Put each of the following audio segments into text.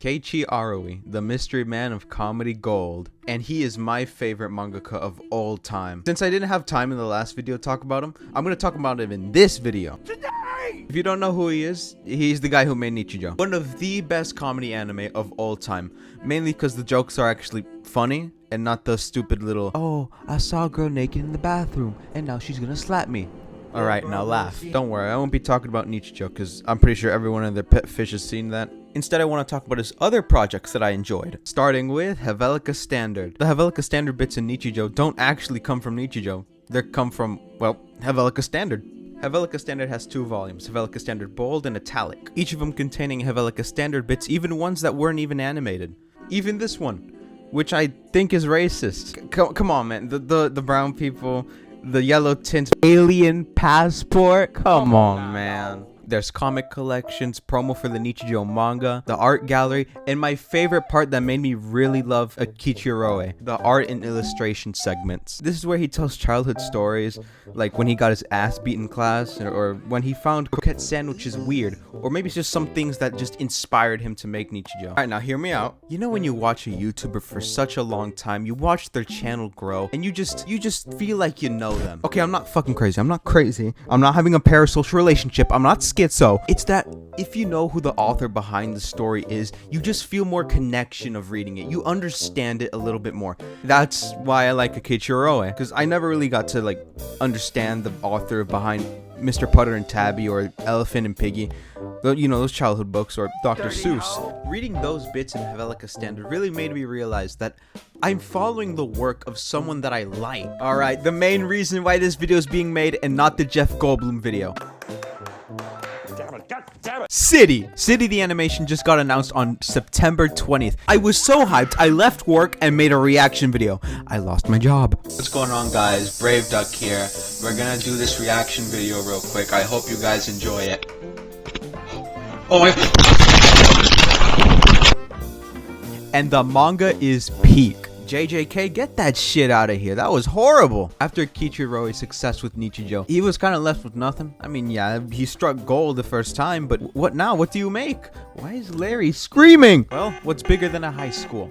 KEIICHI ARAWI, the mystery man of comedy gold, and he is my favorite mangaka of all time. Since I didn't have time in the last video to talk about him, I'm going to talk about him in this video. Today! If you don't know who he is, he's the guy who made Nichijou. One of the best comedy anime of all time, mainly because the jokes are actually funny and not the stupid little, oh, I saw a girl naked in the bathroom and now she's gonna slap me. Alright, now laugh. Don't worry, I won't be talking about Nichijou because I'm pretty sure everyone in their pet fish has seen that. Instead, I want to talk about his other projects that I enjoyed. Starting with KEIICHI Standard. The KEIICHI Standard bits in Nichijou don't actually come from Nichijou. They come from, well, KEIICHI Standard. KEIICHI Standard has 2 volumes, KEIICHI Standard Bold and Italic. Each of them containing KEIICHI Standard bits, even ones that weren't even animated. Even this one, which I think is racist. Come on, man. The brown people, the yellow tint, alien passport. Come on, man. There's comic collections, promo for the Nichijou manga, the art gallery, and my favorite part that made me really love KEIICHI ARAWI, the art and illustration segments. This is where he tells childhood stories, like when he got his ass beat in class, or when he found croquette sandwiches weird, or maybe it's just some things that just inspired him to make Nichijou. Alright, now hear me out. You know when you watch a YouTuber for such a long time, you watch their channel grow, and you just feel like you know them. Okay, I'm not fucking crazy. I'm not crazy. I'm not having a parasocial relationship. I'm not schizo. It's that if you know who the author behind the story is, you just feel more connection of reading it. You understand it a little bit more. That's why I like KEIICHI ARAWI, because I never really got to like understand the author behind Mr. Putter and Tabby or Elephant and Piggy, you know, those childhood books, or Dr. Seuss. Reading those bits in KEIICHI Standard really made me realize that I'm following the work of someone that I like. Alright, the main reason why this video is being made and not the Jeff Goldblum video. City the animation just got announced on September 20th. I was so hyped, I left work and made a reaction video. I lost my job. What's going on, guys? Brave Duck here. We're gonna do this reaction video real quick. I hope you guys enjoy it. Oh my. And the manga is peak. JJK, get that shit out of here. That was horrible. After KEIICHI ARAWI's success with Nichijou, he was kind of left with nothing. I mean, yeah, he struck gold the first time, but what now? What do you make? Why is Larry screaming? Well, what's bigger than a high school?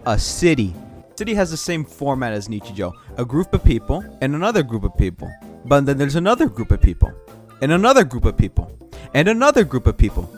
A city. City has the same format as Nichijou. A group of people and another group of people. But then there's another group of people. And another group of people. And another group of people.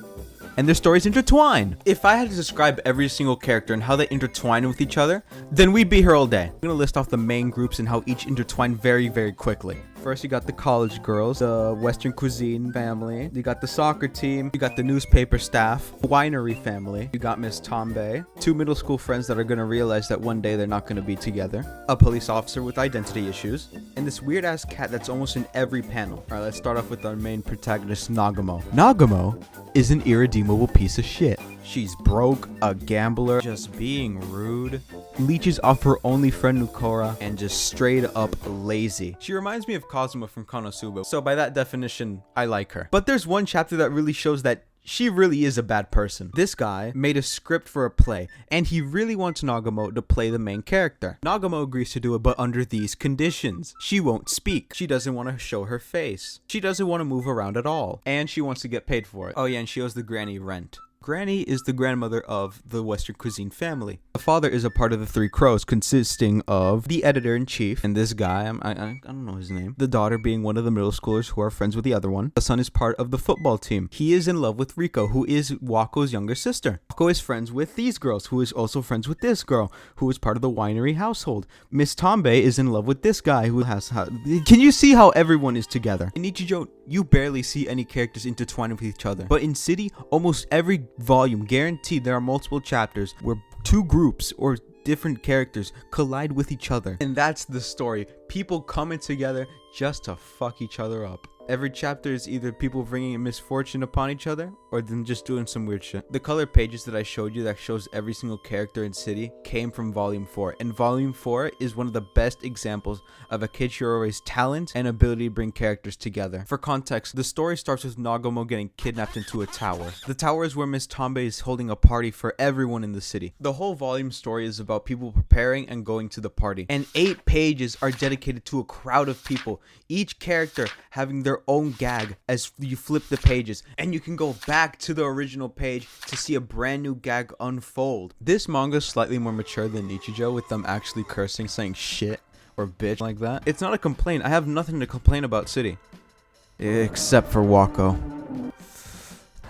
And their stories intertwine. If I had to describe every single character and how they intertwine with each other, then we'd be here all day. I'm gonna list off the main groups and how each intertwine very, very quickly. First, you got the college girls, the Western cuisine family. You got the soccer team. You got the newspaper staff, winery family. You got Miss Tombe, 2 middle school friends that are gonna realize that one day they're not gonna be together. A police officer with identity issues, and this weird ass cat that's almost in every panel. All right, let's start off with our main protagonist, Nagamo. Nagamo is an irredeemable piece of shit. She's broke, a gambler, just being rude, leeches off her only friend Nukora, and just straight up lazy. She reminds me of Kazuma from Konosuba, so by that definition, I like her. But there's one chapter that really shows that she really is a bad person. This guy made a script for a play, and he really wants Nagamo to play the main character. Nagamo agrees to do it, but under these conditions. She won't speak. She doesn't want to show her face. She doesn't want to move around at all. And she wants to get paid for it. Oh yeah, and she owes the granny rent. Granny is the grandmother of the Western cuisine family. The father is a part of the 3 Crows, consisting of the editor-in-chief and this guy, I don't know his name. The daughter being one of the middle schoolers who are friends with the other one. The son is part of the football team. He is in love with Riko, who is Wako's younger sister. Wako is friends with these girls, who is also friends with this girl, who is part of the winery household. Miss Tombe is in love with this guy who has... Can you see how everyone is together? In Nichijou, you barely see any characters intertwined with each other. But in City, almost every volume, guaranteed there are multiple chapters where 2 groups or different characters collide with each other. And that's the story. People coming together just to fuck each other up. Every chapter is either people bringing a misfortune upon each other or them just doing some weird shit. The color pages that I showed you that shows every single character in City came from Volume 4. And Volume 4 is one of the best examples of KEIICHI ARAWI's talent and ability to bring characters together. For context, the story starts with Nagamo getting kidnapped into a tower. The tower is where Miss Tombe is holding a party for everyone in the city. The whole volume story is about people preparing and going to the party. And 8 pages are dedicated to a crowd of people, each character having their her own gag as you flip the pages, and you can go back to the original page to see a brand new gag unfold. This manga is slightly more mature than nichijou, with them actually cursing, saying shit or bitch like that. It's not a complaint. I have nothing to complain about City. Except for Wako.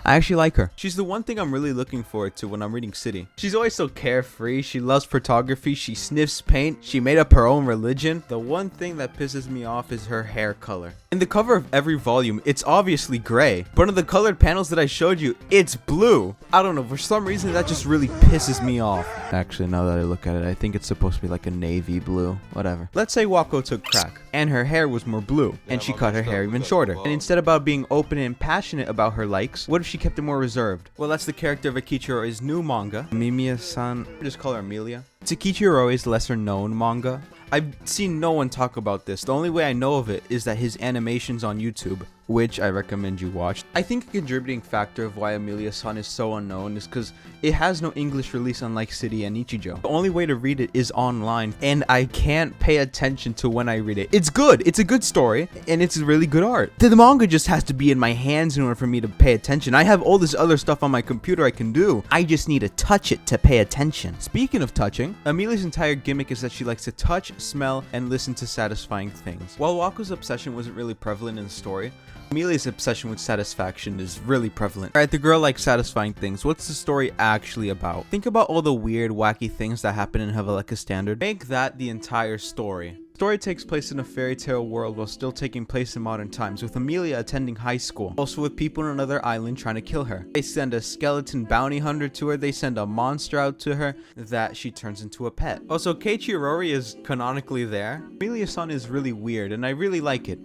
I actually like her. She's the one thing I'm really looking forward to when I'm reading City. She's always so carefree. She loves photography. She sniffs paint. She made up her own religion. The one thing that pisses me off is her hair color. In the cover of every volume, it's obviously gray, but in the colored panels that I showed you, it's blue. I don't know, for some reason that just really pisses me off. Actually, now that I look at it, I think it's supposed to be like a navy blue. Whatever. Let's say Wako took crack, and her hair was more blue, and she cut her hair even shorter. And instead about being open and passionate about her likes, what if she kept it more reserved? Well, that's the character of KEIICHI Arawi's new manga, amemiya-san. Just call her Amelia. It's KEIICHI Arawi's lesser known manga. I've seen no one talk about this. The only way I know of it is that his animation's on YouTube, which I recommend you watch. I think a contributing factor of why Amemiya-san is so unknown is because it has no English release, unlike City and nichijou. The only way to read it is online, and I can't pay attention to when I read it. It's good. It's a good story, and it's really good art. The manga just has to be in my hands in order for me to pay attention. I have all this other stuff on my computer I can do. I just need to touch it to pay attention. Speaking of touching, Amelia's entire gimmick is that she likes to touch, smell, and listen to satisfying things. While Wako's obsession wasn't really prevalent in the story, Amelia's obsession with satisfaction is really prevalent. Alright, the girl likes satisfying things. What's the story actually about? Think about all the weird, wacky things that happen in Haveleka Standard. Make that the entire story. The story takes place in a fairy tale world while still taking place in modern times, with Amelia attending high school, also with people on another island trying to kill her. They send a skeleton bounty hunter to her, they send a monster out to her that she turns into a pet. Also, KEIICHI Arawi is canonically there. Amemiya-san is really weird, and I really like it.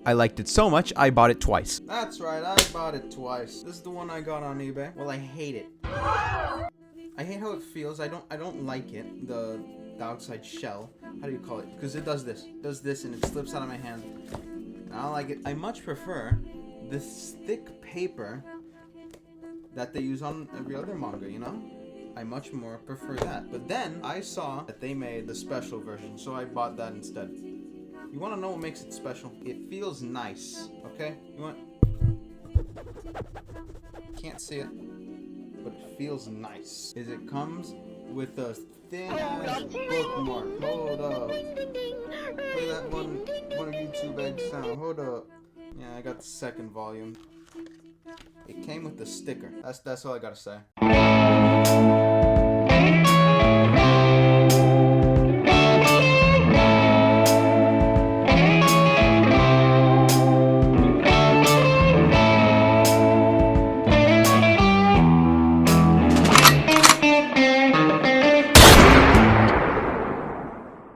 I liked it so much, I bought it twice. That's right, I bought it twice. This is the one I got on eBay. Well, I hate it. I hate how it feels. I don't like it. The outside shell. How do you call it? Because it does this. It does this and it slips out of my hand. I don't like it. I much prefer this thick paper that they use on every other manga, you know? I much more prefer that. But then I saw that they made the special version, so I bought that instead. You want to know what makes it special? It feels nice, okay? You want... Can't see it, but it feels nice. It comes with a thin-ass bookmark. Hold up. Play that one of YouTube egg sound. Hold up. Yeah, I got the second volume. It came with the sticker. That's all I gotta say.